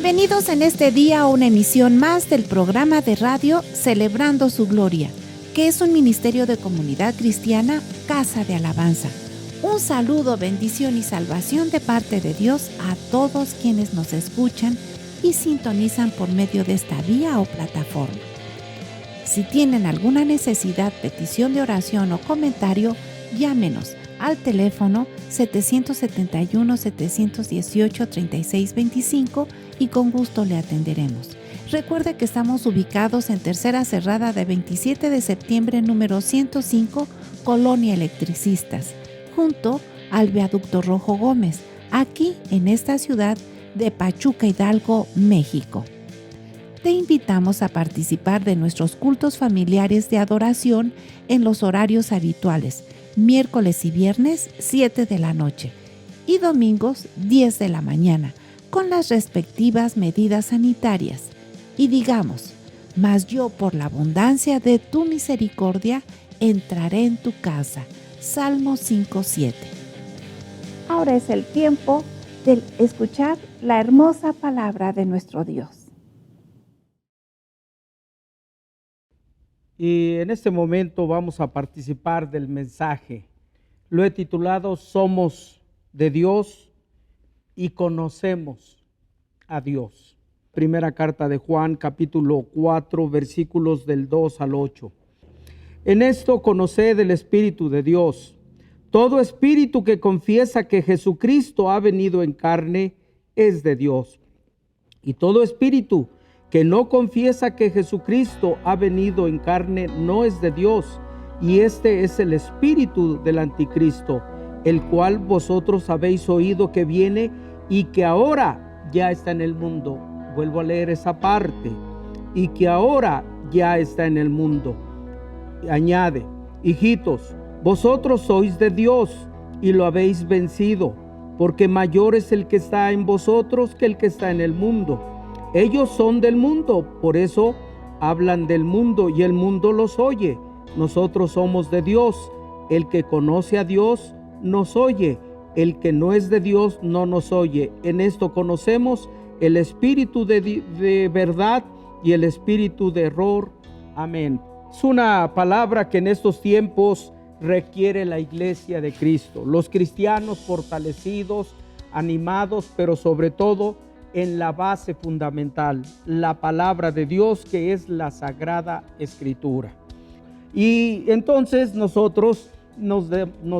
Bienvenidos en este día a una emisión más del programa de radio Celebrando su Gloria, que es un ministerio de comunidad cristiana, Casa de Alabanza. Un saludo, bendición y salvación de parte de Dios a todos quienes nos escuchan y sintonizan por medio de esta vía o plataforma. Si tienen alguna necesidad, petición de oración o comentario, llámenos al teléfono 771-718-3625 y con gusto le atenderemos. Recuerde que estamos ubicados en Tercera Cerrada de 27 de septiembre, número 105, Colonia Electricistas, junto al Viaducto Rojo Gómez, aquí en esta ciudad de Pachuca, Hidalgo, México. Te invitamos a participar de nuestros cultos familiares de adoración en los horarios habituales, miércoles y viernes 7 de la noche y domingos 10 de la mañana, con las respectivas medidas sanitarias. Y digamos, mas yo por la abundancia de tu misericordia entraré en tu casa. Salmo 5:7. Ahora es el tiempo de escuchar la hermosa palabra de nuestro Dios. Y en este momento vamos a participar del mensaje. Lo he titulado Somos de Dios y conocemos a Dios. Primera carta de Juan, capítulo 4, versículos del 2 al 8. En esto conoced el Espíritu de Dios. Todo espíritu que confiesa que Jesucristo ha venido en carne es de Dios. Y todo espíritu que no confiesa que Jesucristo ha venido en carne no es de Dios, y este es el espíritu del anticristo, el cual vosotros habéis oído que viene y que ahora ya está en el mundo. Vuelvo a leer esa parte. Y que ahora ya está en el mundo. Añade: hijitos, vosotros sois de Dios y lo habéis vencido, porque mayor es el que está en vosotros que el que está en el mundo. Ellos son del mundo, por eso hablan del mundo y el mundo los oye. Nosotros somos de Dios. El que conoce a Dios nos oye. El que no es de Dios no nos oye. En esto conocemos el espíritu de verdad y el espíritu de error. Amén. Es una palabra que en estos tiempos requiere la iglesia de Cristo. Los cristianos fortalecidos, animados, pero sobre todo en la base fundamental, la palabra de Dios, que es la Sagrada Escritura. Y entonces nosotros nos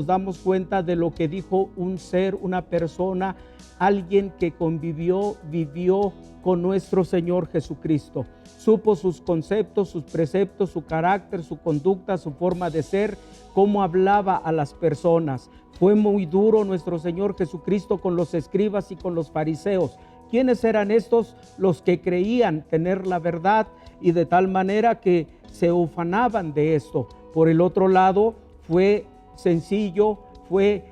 damos cuenta de lo que dijo un ser, una persona, alguien que vivió con nuestro Señor Jesucristo. Supo sus conceptos, sus preceptos, su carácter, su conducta, su forma de ser, cómo hablaba a las personas. Fue muy duro nuestro Señor Jesucristo con los escribas y con los fariseos. ¿Quiénes eran estos? Los que creían tener la verdad y de tal manera que se ufanaban de esto. Por el otro lado, fue sencillo, fue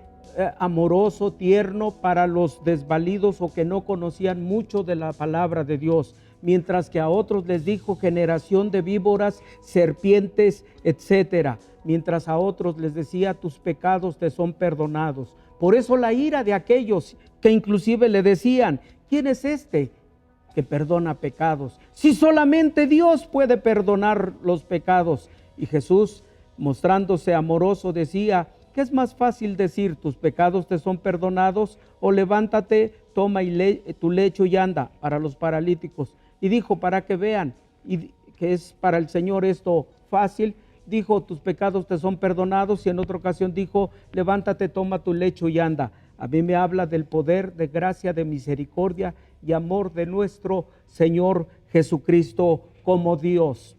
amoroso, tierno para los desvalidos o que no conocían mucho de la palabra de Dios, mientras que a otros les dijo generación de víboras, serpientes, etcétera, mientras a otros les decía tus pecados te son perdonados. Por eso la ira de aquellos que inclusive le decían, ¿quién es este que perdona pecados? Si solamente Dios puede perdonar los pecados. Y Jesús, mostrándose amoroso, decía, ¿qué es más fácil decir? ¿Tus pecados te son perdonados? O levántate, toma tu lecho y anda, para los paralíticos. Y dijo, para que vean, y que es para el Señor esto fácil, dijo, tus pecados te son perdonados. Y en otra ocasión dijo, levántate, toma tu lecho y anda. A mí me habla del poder, de gracia, de misericordia y amor de nuestro Señor Jesucristo como Dios.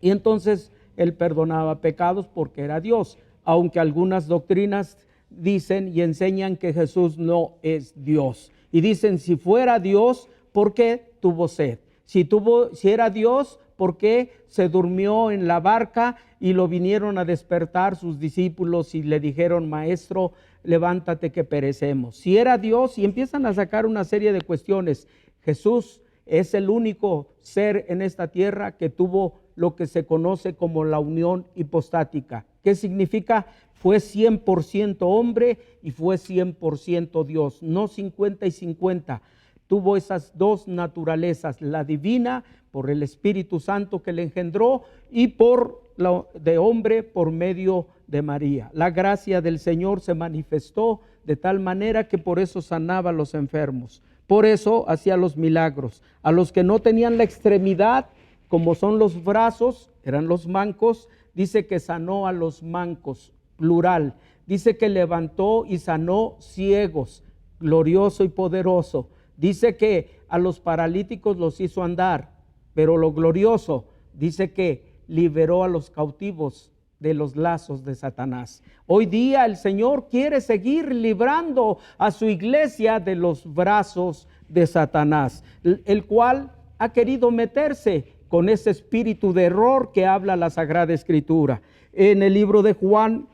Y entonces Él perdonaba pecados porque era Dios, aunque algunas doctrinas dicen y enseñan que Jesús no es Dios. Y dicen, si fuera Dios, ¿por qué tuvo sed? Si era Dios, ¿por qué se durmió en la barca y lo vinieron a despertar sus discípulos y le dijeron, maestro, levántate que perecemos? Si era Dios, y empiezan a sacar una serie de cuestiones. Jesús es el único ser en esta tierra que tuvo lo que se conoce como la unión hipostática. ¿Qué significa? Fue 100% hombre y fue 100% Dios, no 50 y 50. tuvo esas dos naturalezas, la divina por el Espíritu Santo que le engendró y de hombre por medio de María. La gracia del Señor se manifestó de tal manera que por eso sanaba a los enfermos, por eso hacía los milagros. A los que no tenían la extremidad, como son los brazos, eran los mancos, dice que sanó a los mancos, plural. Dice que levantó y sanó ciegos, glorioso y poderoso. Dice que a los paralíticos los hizo andar, pero lo glorioso, dice que liberó a los cautivos de los lazos de Satanás. Hoy día el Señor quiere seguir librando a su iglesia de los brazos de Satanás, el cual ha querido meterse con ese espíritu de error que habla la Sagrada Escritura. En el libro de Juan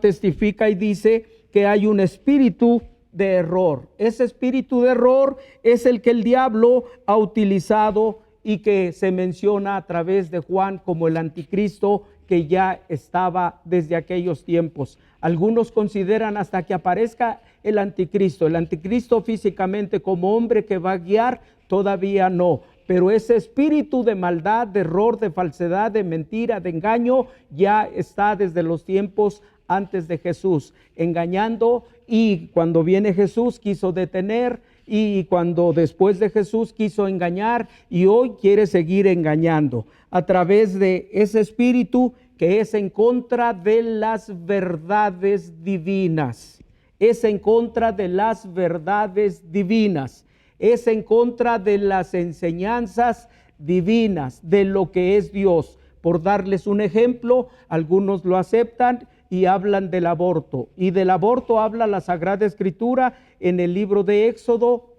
testifica y dice que hay un espíritu de error. Ese espíritu de error es el que el diablo ha utilizado y que se menciona a través de Juan como el anticristo que ya estaba desde aquellos tiempos. Algunos consideran hasta que aparezca el anticristo físicamente como hombre que va a guiar, todavía no. Pero ese espíritu de maldad, de error, de falsedad, de mentira, de engaño, ya está desde los tiempos antes de Jesús, engañando, y cuando viene Jesús quiso detener, y cuando después de Jesús quiso engañar, y hoy quiere seguir engañando a través de ese espíritu que es en contra de las verdades divinas. Es en contra de las verdades divinas. Es en contra de las enseñanzas divinas, de lo que es Dios. Por darles un ejemplo, algunos lo aceptan y hablan del aborto. Y del aborto habla la Sagrada Escritura en el libro de Éxodo.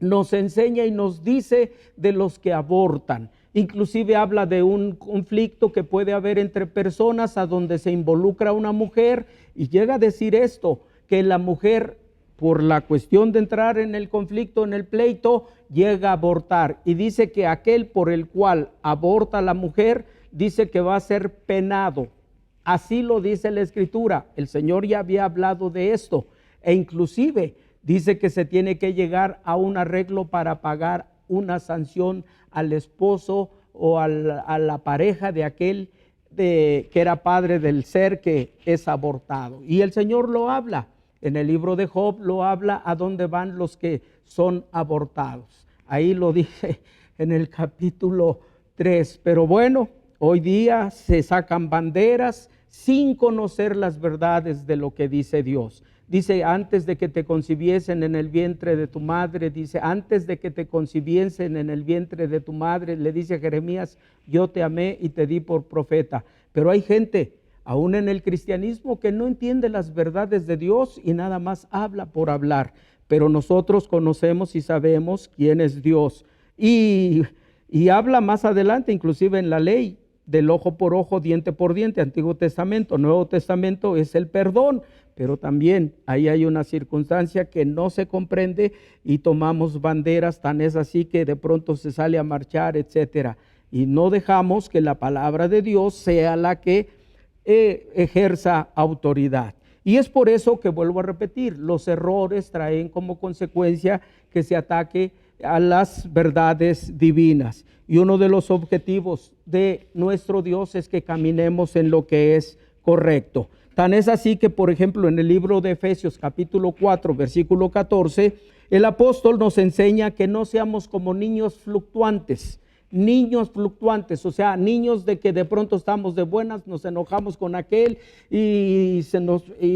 Nos enseña y nos dice de los que abortan. Inclusive habla de un conflicto que puede haber entre personas a donde se involucra una mujer, y llega a decir esto, que la mujer, por la cuestión de entrar en el conflicto, en el pleito, llega a abortar. Y dice que aquel por el cual aborta la mujer, dice que va a ser penado. Así lo dice la Escritura. El Señor ya había hablado de esto. E inclusive dice que se tiene que llegar a un arreglo para pagar una sanción al esposo o a la pareja de aquel que era padre del ser que es abortado. Y el Señor lo habla. En el libro de Job lo habla a dónde van los que son abortados. Ahí lo dice en el capítulo 3. Pero bueno, hoy día se sacan banderas sin conocer las verdades de lo que dice Dios. Dice, antes de que te concibiesen en el vientre de tu madre, dice, antes de que te concibiesen en el vientre de tu madre, le dice a Jeremías, yo te amé y te di por profeta. Pero hay gente, aún en el cristianismo, que no entiende las verdades de Dios y nada más habla por hablar. Pero nosotros conocemos y sabemos quién es Dios. Y habla más adelante, inclusive en la ley, del ojo por ojo, diente por diente, Antiguo Testamento. Nuevo Testamento es el perdón, pero también ahí hay una circunstancia que no se comprende y tomamos banderas, tan es así que de pronto se sale a marchar, etcétera. Y no dejamos que la palabra de Dios sea la que ejerza autoridad. Y es por eso que vuelvo a repetir, los errores traen como consecuencia que se ataque a las verdades divinas. Y uno de los objetivos de nuestro Dios es que caminemos en lo que es correcto. Tan es así que, por ejemplo, en el libro de Efesios capítulo 4, versículo 14, el apóstol nos enseña que no seamos como niños fluctuantes, o sea, niños de que de pronto estamos de buenas, nos enojamos con aquel y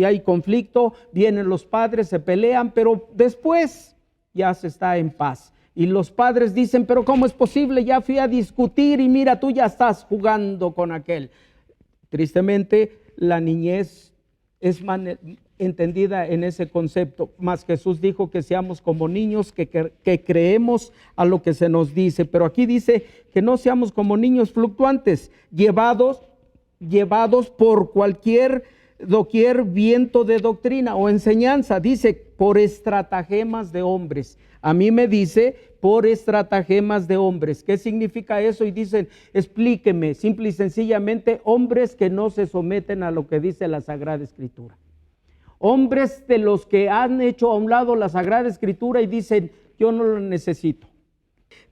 hay conflicto, vienen los padres, se pelean, pero después ya se está en paz. Y los padres dicen, pero ¿cómo es posible? Ya fui a discutir y mira, tú ya estás jugando con aquel. Tristemente, la niñez es entendida en ese concepto, mas Jesús dijo que seamos como niños que creemos a lo que se nos dice, pero aquí dice que no seamos como niños fluctuantes, llevados por cualquier doquier viento de doctrina o enseñanza, dice por estratagemas de hombres. A mí me dice por estratagemas de hombres. ¿Qué significa eso? Y dicen, explíqueme, simple y sencillamente, hombres que no se someten a lo que dice la Sagrada Escritura. Hombres de los que han hecho a un lado la Sagrada Escritura y dicen, yo no lo necesito.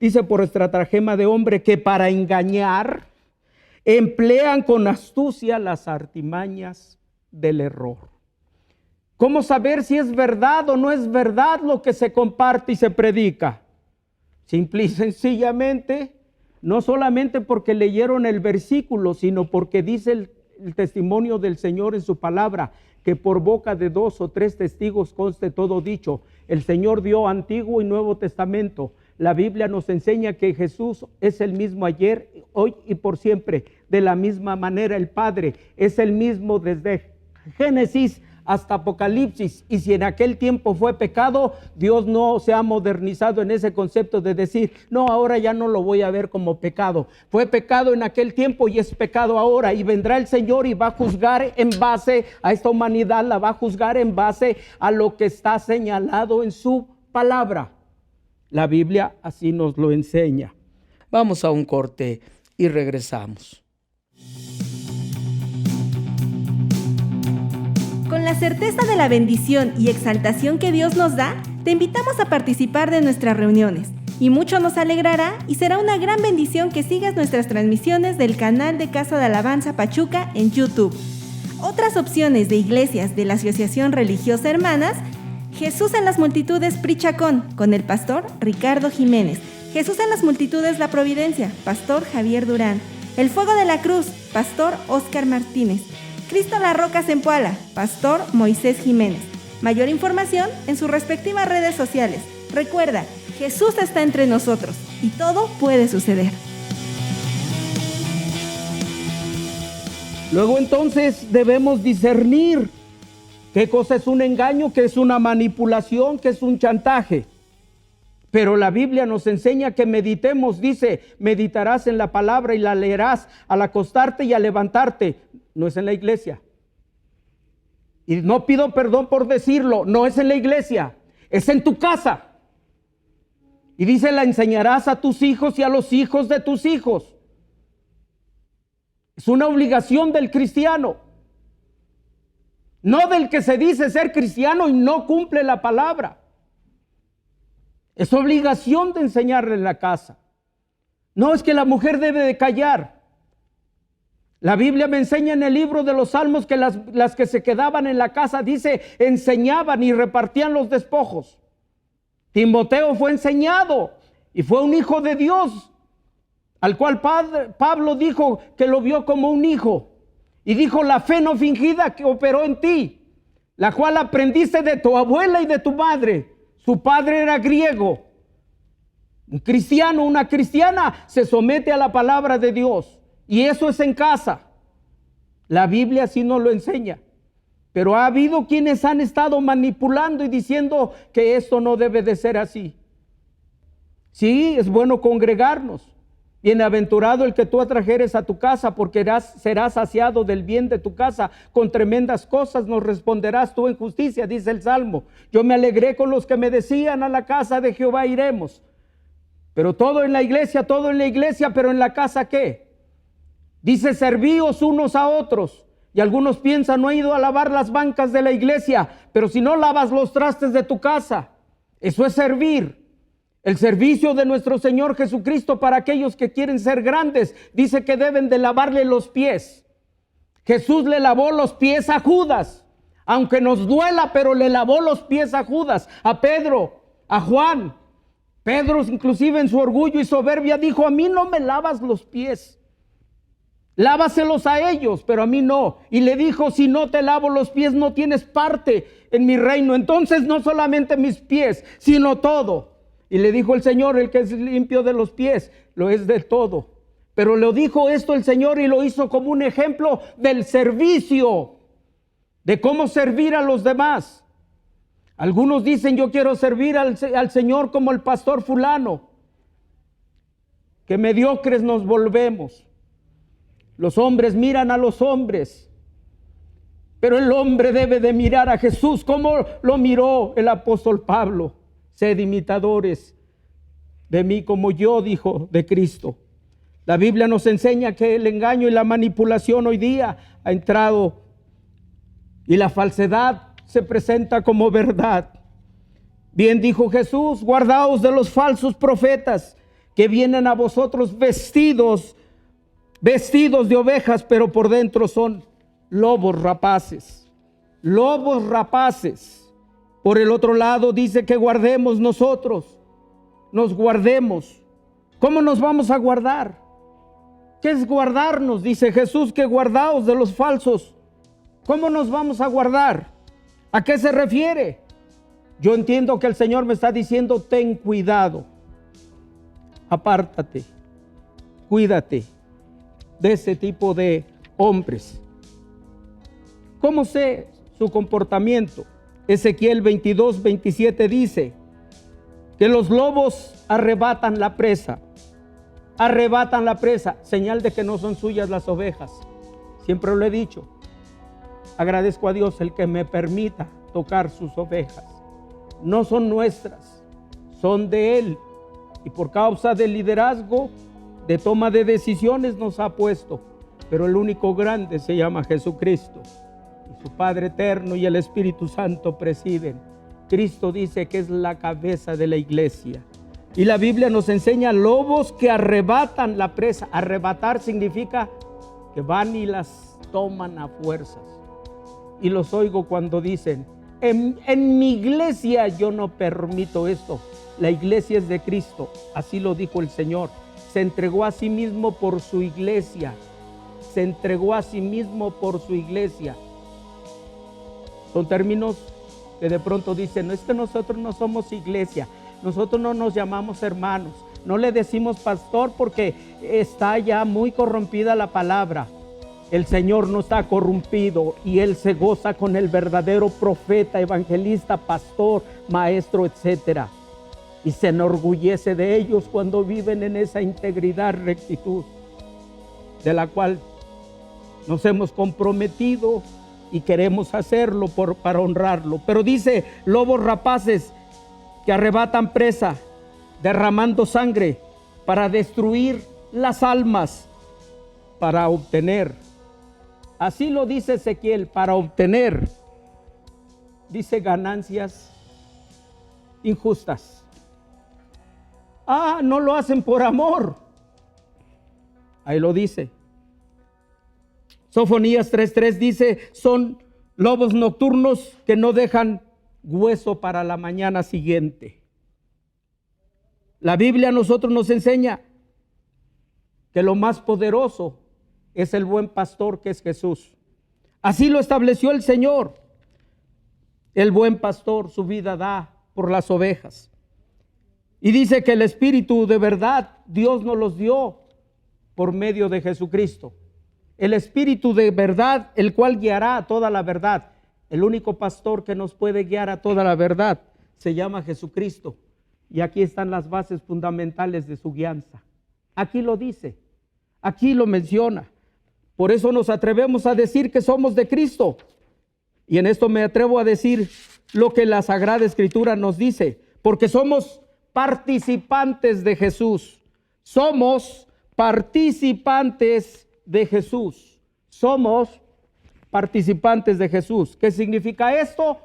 Dice, por estratagema de hombre que para engañar emplean con astucia las artimañas del error. ¿Cómo saber si es verdad o no es verdad lo que se comparte y se predica? Simple y sencillamente, no solamente porque leyeron el versículo, sino porque dice el testimonio del Señor en su palabra, que por boca de 2 o 3 testigos conste todo dicho. El Señor dio Antiguo y Nuevo Testamento. La Biblia nos enseña que Jesús es el mismo ayer, hoy y por siempre. De la misma manera el Padre es el mismo desde Génesis hasta Apocalipsis. Y si en aquel tiempo fue pecado, Dios no se ha modernizado en ese concepto de decir, no, ahora ya no lo voy a ver como pecado. Fue pecado en aquel tiempo y es pecado ahora. Y vendrá el Señor y va a juzgar en base a esta humanidad, la va a juzgar en base a lo que está señalado en su palabra. La Biblia así nos lo enseña. Vamos a un corte y regresamos. Con la certeza de la bendición y exaltación que Dios nos da, te invitamos a participar de nuestras reuniones. Y mucho nos alegrará y será una gran bendición que sigas nuestras transmisiones del canal de Casa de Alabanza Pachuca en YouTube. Otras opciones de iglesias de la Asociación Religiosa Hermanas: Jesús en las Multitudes Prichacón, con el pastor Ricardo Jiménez. Jesús en las Multitudes La Providencia, pastor Javier Durán. El Fuego de la Cruz, pastor Óscar Martínez. Cristo la Roca Zempoala, pastor Moisés Jiménez. Mayor información en sus respectivas redes sociales. Recuerda, Jesús está entre nosotros y todo puede suceder. Luego entonces debemos discernir qué cosa es un engaño, qué es una manipulación, qué es un chantaje. Pero la Biblia nos enseña que meditemos, dice, meditarás en la palabra y la leerás al acostarte y al levantarte. No es en la iglesia. Y no pido perdón por decirlo, no es en la iglesia, es en tu casa. Y dice, la enseñarás a tus hijos y a los hijos de tus hijos. Es una obligación del cristiano. No del que se dice ser cristiano y no cumple la palabra. Es obligación de enseñarle en la casa. No es que la mujer debe de callar. La Biblia me enseña en el libro de los Salmos que las que se quedaban en la casa, dice, enseñaban y repartían los despojos. Timoteo fue enseñado y fue un hijo de Dios, al cual Pablo dijo que lo vio como un hijo. Y dijo, la fe no fingida que operó en ti, la cual aprendiste de tu abuela y de tu madre. Su padre era griego. Un cristiano, una cristiana se somete a la palabra de Dios. Y eso es en casa. La Biblia sí nos lo enseña. Pero ha habido quienes han estado manipulando y diciendo que esto no debe de ser así. Sí, es bueno congregarnos. Bienaventurado el que tú atrajeres a tu casa, porque serás saciado del bien de tu casa. Con tremendas cosas nos responderás tú en justicia, dice el Salmo. Yo me alegré con los que me decían, a la casa de Jehová iremos. Pero todo en la iglesia, pero en la casa ¿qué? Dice, servíos unos a otros. Y algunos piensan, no he ido a lavar las bancas de la iglesia, pero si no lavas los trastes de tu casa, eso es servir. El servicio de nuestro Señor Jesucristo para aquellos que quieren ser grandes, dice que deben de lavarle los pies. Jesús le lavó los pies a Judas, aunque nos duela, pero le lavó los pies a Judas, a Pedro, a Juan. Pedro inclusive en su orgullo y soberbia dijo, a mí no me lavas los pies. Lávaselos a ellos, pero a mí no. Y le dijo, si no te lavo los pies, no tienes parte en mi reino. Entonces no solamente mis pies, sino todo. Y le dijo el Señor, el que es limpio de los pies, lo es de todo. Pero le dijo esto el Señor y lo hizo como un ejemplo del servicio, de cómo servir a los demás. Algunos dicen, yo quiero servir al Señor como el pastor fulano. Que mediocres nos volvemos. Los hombres miran a los hombres, pero el hombre debe de mirar a Jesús como lo miró el apóstol Pablo. Sed imitadores de mí como yo, dijo, de Cristo. La Biblia nos enseña que el engaño y la manipulación hoy día ha entrado y la falsedad se presenta como verdad. Bien dijo Jesús: guardaos de los falsos profetas que vienen a vosotros vestidos de ovejas, pero por dentro son lobos rapaces. Lobos rapaces. Por el otro lado dice que guardemos nosotros, nos guardemos. ¿Cómo nos vamos a guardar? ¿Qué es guardarnos? Dice Jesús que guardaos de los falsos. ¿Cómo nos vamos a guardar? ¿A qué se refiere? Yo entiendo que el Señor me está diciendo: ten cuidado, apártate, cuídate de ese tipo de hombres. ¿Cómo sé su comportamiento? Ezequiel 22:27 dice que los lobos arrebatan la presa, señal de que no son suyas las ovejas. Siempre lo he dicho, agradezco a Dios el que me permita tocar sus ovejas. No son nuestras, son de Él, y por causa del liderazgo, de toma de decisiones nos ha puesto, pero el único grande se llama Jesucristo, y su Padre eterno y el Espíritu Santo presiden. Cristo dice que es la cabeza de la iglesia, y la Biblia nos enseña lobos que arrebatan la presa. Arrebatar significa que van y las toman a fuerzas, y los oigo cuando dicen: en mi iglesia yo no permito esto. La iglesia es de Cristo, así lo dijo el Señor. Se entregó a sí mismo por su iglesia. Se entregó a sí mismo por su iglesia. Son términos que de pronto dicen: no, es que nosotros no somos iglesia, nosotros no nos llamamos hermanos, no le decimos pastor porque está ya muy corrompida la palabra. El Señor no está corrompido y Él se goza con el verdadero profeta, evangelista, pastor, maestro, etcétera. Y se enorgullece de ellos cuando viven en esa integridad, rectitud, de la cual nos hemos comprometido y queremos hacerlo para honrarlo. Pero dice: lobos rapaces que arrebatan presa, derramando sangre para destruir las almas, para obtener. Así lo dice Ezequiel, para obtener, dice, ganancias injustas. No lo hacen por amor. Ahí lo dice. Sofonías 3:3 dice: son lobos nocturnos que no dejan hueso para la mañana siguiente. La Biblia a nosotros nos enseña que lo más poderoso es el buen pastor, que es Jesús. Así lo estableció el Señor. El buen pastor su vida da por las ovejas. Y dice que el Espíritu de verdad Dios nos los dio por medio de Jesucristo. El Espíritu de verdad, el cual guiará a toda la verdad. El único pastor que nos puede guiar a toda la verdad se llama Jesucristo. Y aquí están las bases fundamentales de su guianza. Aquí lo dice, aquí lo menciona. Por eso nos atrevemos a decir que somos de Cristo. Y en esto me atrevo a decir lo que la Sagrada Escritura nos dice, porque somos participantes de Jesús. Somos participantes de Jesús. Somos participantes de Jesús. ¿Qué significa esto?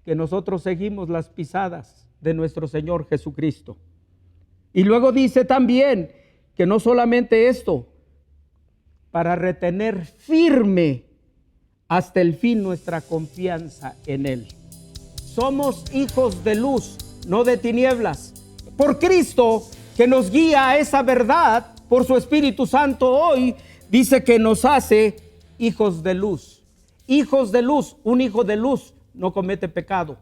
Que nosotros seguimos las pisadas de nuestro Señor Jesucristo. Y luego dice también que no solamente esto, para retener firme hasta el fin nuestra confianza en Él. Somos hijos de luz, no de tinieblas. Por Cristo, que nos guía a esa verdad, por su Espíritu Santo, hoy dice que nos hace hijos de luz. Hijos de luz. Un hijo de luz no comete pecado.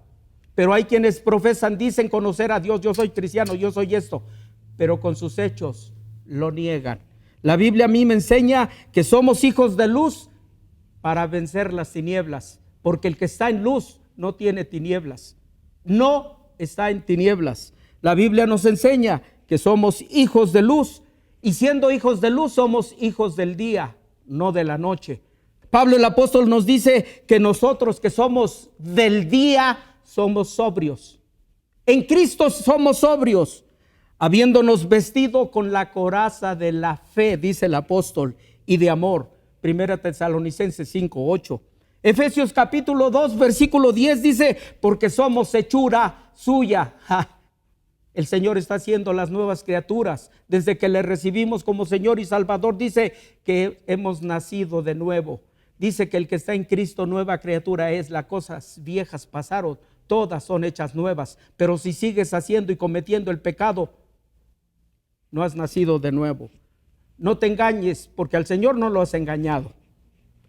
Pero hay quienes profesan, dicen conocer a Dios: yo soy cristiano, yo soy esto, pero con sus hechos lo niegan. La Biblia a mí me enseña que somos hijos de luz para vencer las tinieblas, porque el que está en luz no tiene tinieblas, no está en tinieblas. La Biblia nos enseña que somos hijos de luz, y siendo hijos de luz somos hijos del día, no de la noche. Pablo el apóstol nos dice que nosotros que somos del día somos sobrios. En Cristo somos sobrios, habiéndonos vestido con la coraza de la fe, dice el apóstol, y de amor. 1 Tesalonicenses 5:8. Efesios capítulo 2, versículo 10 dice, porque somos hechura suya. El Señor está haciendo las nuevas criaturas. Desde que le recibimos como Señor y Salvador, dice que hemos nacido de nuevo. Dice que el que está en Cristo, nueva criatura es. Las cosas viejas pasaron, todas son hechas nuevas. Pero si sigues haciendo y cometiendo el pecado, no has nacido de nuevo. No te engañes, porque al Señor no lo has engañado.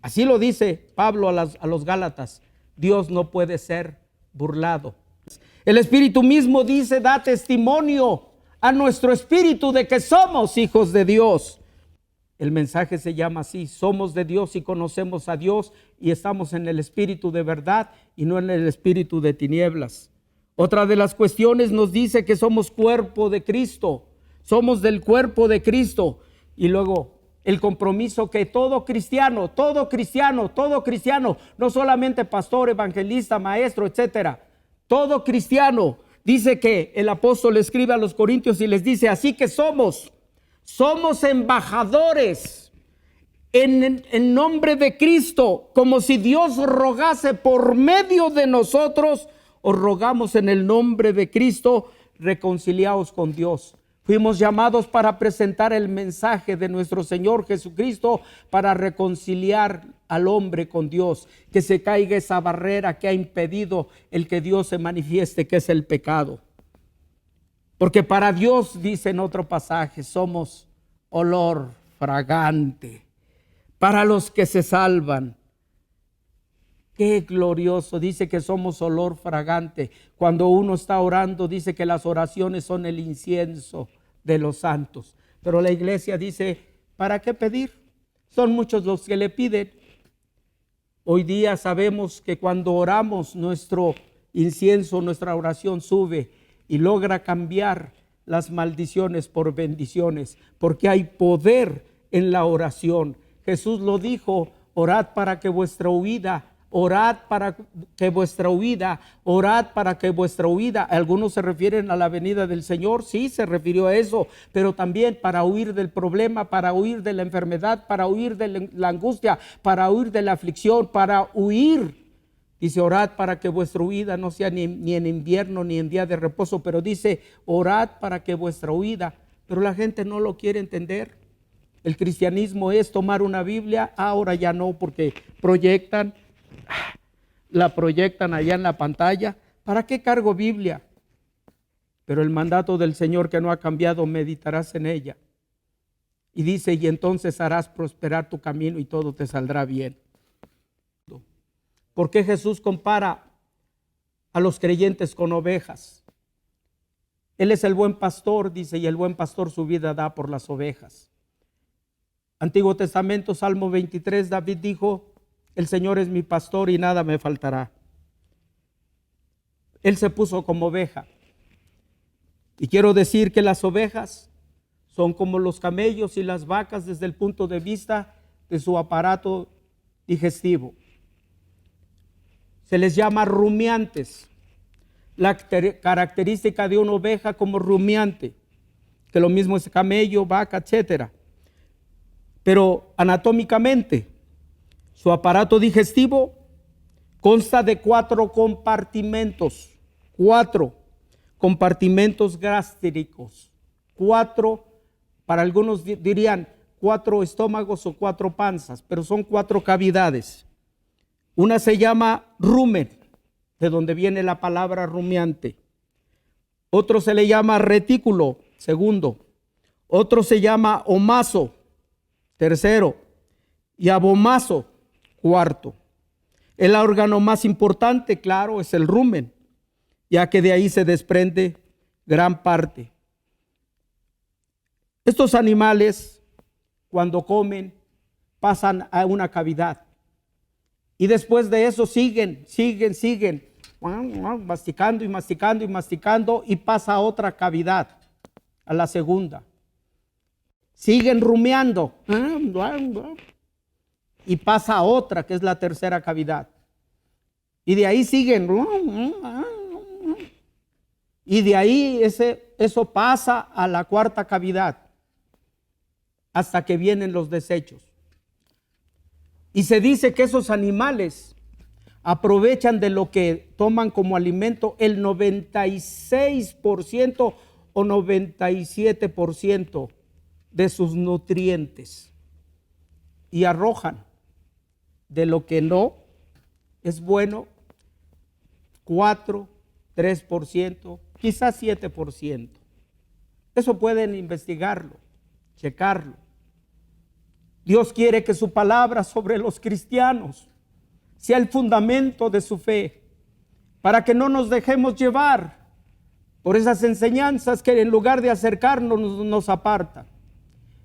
Así lo dice Pablo a los Gálatas. Dios no puede ser burlado. El Espíritu mismo dice, da testimonio a nuestro espíritu de que somos hijos de Dios. El mensaje se llama así: somos de Dios y conocemos a Dios, y estamos en el espíritu de verdad y no en el espíritu de tinieblas. Otra de las cuestiones nos dice que somos cuerpo de Cristo, somos del cuerpo de Cristo. Y luego el compromiso que todo cristiano, no solamente pastor, evangelista, maestro, etcétera, todo cristiano, dice que el apóstol escribe a los Corintios y les dice, así que somos embajadores en nombre de Cristo, como si Dios rogase por medio de nosotros. Os rogamos en el nombre de Cristo, reconciliaos con Dios. Fuimos llamados para presentar el mensaje de nuestro Señor Jesucristo, para reconciliar al hombre con Dios, que se caiga esa barrera que ha impedido el que Dios se manifieste, que es el pecado. Porque para Dios, dice en otro pasaje, somos olor fragante para los que se salvan. Qué glorioso, dice que somos olor fragante. Cuando uno está orando, dice que las oraciones son el incienso de los santos. Pero la iglesia dice, ¿para qué pedir? Son muchos los que le piden. Hoy día sabemos que cuando oramos, nuestro incienso, nuestra oración sube y logra cambiar las maldiciones por bendiciones, porque hay poder en la oración. Jesús lo dijo, orad para que vuestra huida, algunos se refieren a la venida del Señor, sí, se refirió a eso, pero también para huir del problema, para huir de la enfermedad, para huir de la angustia, para huir de la aflicción, para huir. Dice, orad para que vuestra huida no sea ni en invierno ni en día de reposo, pero dice, orad para que vuestra huida. Pero la gente no lo quiere entender. El cristianismo es tomar una Biblia, ahora ya no, porque la proyectan allá en la pantalla. ¿Para qué cargo Biblia? Pero el mandato del Señor que no ha cambiado, meditarás en ella. Y dice, y entonces harás prosperar tu camino y todo te saldrá bien. ¿Por qué Jesús compara a los creyentes con ovejas? Él es el buen pastor, dice, y el buen pastor su vida da por las ovejas. Antiguo Testamento, Salmo 23, David dijo, el Señor es mi pastor y nada me faltará. Él se puso como oveja. Y quiero decir que las ovejas son como los camellos y las vacas desde el punto de vista de su aparato digestivo. Se les llama rumiantes. La característica de una oveja como rumiante, que lo mismo es camello, vaca, etcétera. Pero anatómicamente, su aparato digestivo consta de 4 compartimentos, 4 compartimentos gástricos, 4, para algunos dirían 4 estómagos o 4 panzas, pero son 4 cavidades. Una se llama rumen, de donde viene la palabra rumiante. Otro se le llama retículo, segundo. Otro se llama omaso, tercero. Y abomaso, cuarto. El órgano más importante, claro, es el rumen, ya que de ahí se desprende gran parte. Estos animales, cuando comen, pasan a una cavidad. Y después de eso siguen, masticando y pasa a otra cavidad, a la segunda. Siguen rumiando y pasa a otra, que es la tercera cavidad. Y de ahí siguen. Y de ahí eso pasa a la cuarta cavidad, hasta que vienen los desechos. Y se dice que esos animales aprovechan de lo que toman como alimento el 96% o 97% de sus nutrientes y arrojan de lo que no es bueno 4, 3%, quizás 7%. Eso pueden investigarlo, checarlo. Dios quiere que su palabra sobre los cristianos sea el fundamento de su fe, para que no nos dejemos llevar por esas enseñanzas que en lugar de acercarnos nos apartan.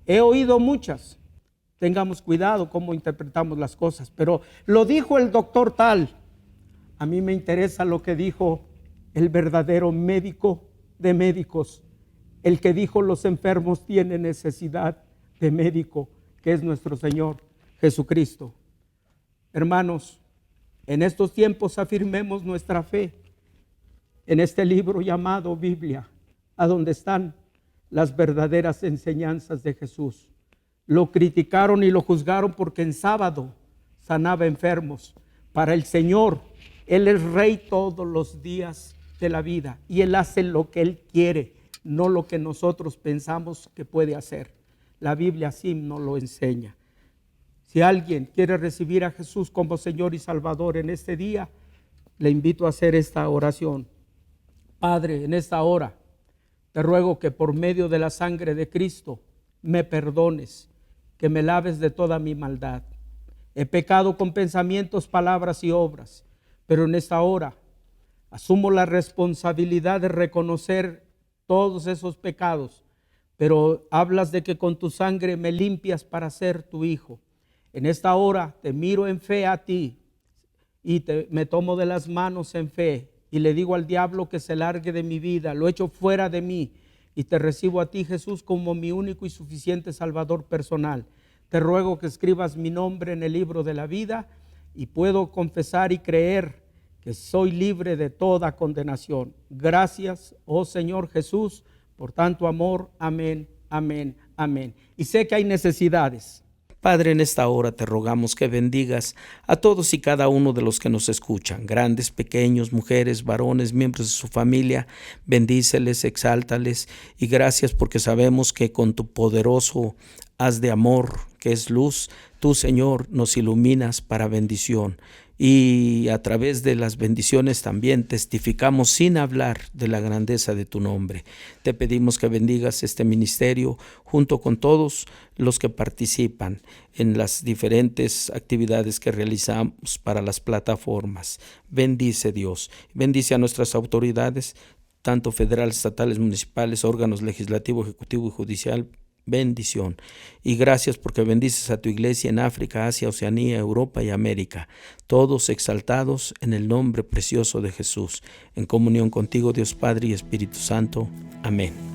He oído muchas. Tengamos cuidado cómo interpretamos las cosas, pero lo dijo el doctor tal. A mí me interesa lo que dijo el verdadero médico de médicos, el que dijo los enfermos tienen necesidad de médico, que es nuestro Señor Jesucristo. Hermanos, en estos tiempos afirmemos nuestra fe en este libro llamado Biblia, a donde están las verdaderas enseñanzas de Jesús. Lo criticaron y lo juzgaron porque en sábado sanaba enfermos. Para el Señor, Él es rey todos los días de la vida y Él hace lo que Él quiere, no lo que nosotros pensamos que puede hacer. La Biblia así nos lo enseña. Si alguien quiere recibir a Jesús como Señor y Salvador en este día, le invito a hacer esta oración. Padre, en esta hora te ruego que por medio de la sangre de Cristo me perdones, que me laves de toda mi maldad. He pecado con pensamientos, palabras y obras, pero en esta hora asumo la responsabilidad de reconocer todos esos pecados, pero hablas de que con tu sangre me limpias para ser tu hijo. En esta hora te miro en fe a ti y me tomo de las manos en fe y le digo al diablo que se largue de mi vida, lo echo fuera de mí y te recibo a ti, Jesús, como mi único y suficiente Salvador personal. Te ruego que escribas mi nombre en el libro de la vida y puedo confesar y creer que soy libre de toda condenación. Gracias, oh Señor Jesús, por tanto amor. Amén, amén, amén. Y sé que hay necesidades. Padre, en esta hora te rogamos que bendigas a todos y cada uno de los que nos escuchan, grandes, pequeños, mujeres, varones, miembros de su familia. Bendíceles, exáltales y gracias porque sabemos que con tu poderoso haz de amor, que es luz, tú, Señor, nos iluminas para bendición. Y a través de las bendiciones también testificamos sin hablar de la grandeza de tu nombre. Te pedimos que bendigas este ministerio junto con todos los que participan en las diferentes actividades que realizamos para las plataformas. Bendice, Dios. Bendice a nuestras autoridades, tanto federales, estatales, municipales, órganos legislativo, ejecutivo y judicial. Bendición y gracias porque bendices a tu iglesia en África, Asia, Oceanía, Europa y América, todos exaltados en el nombre precioso de Jesús, en comunión contigo, Dios Padre y Espíritu Santo. Amén.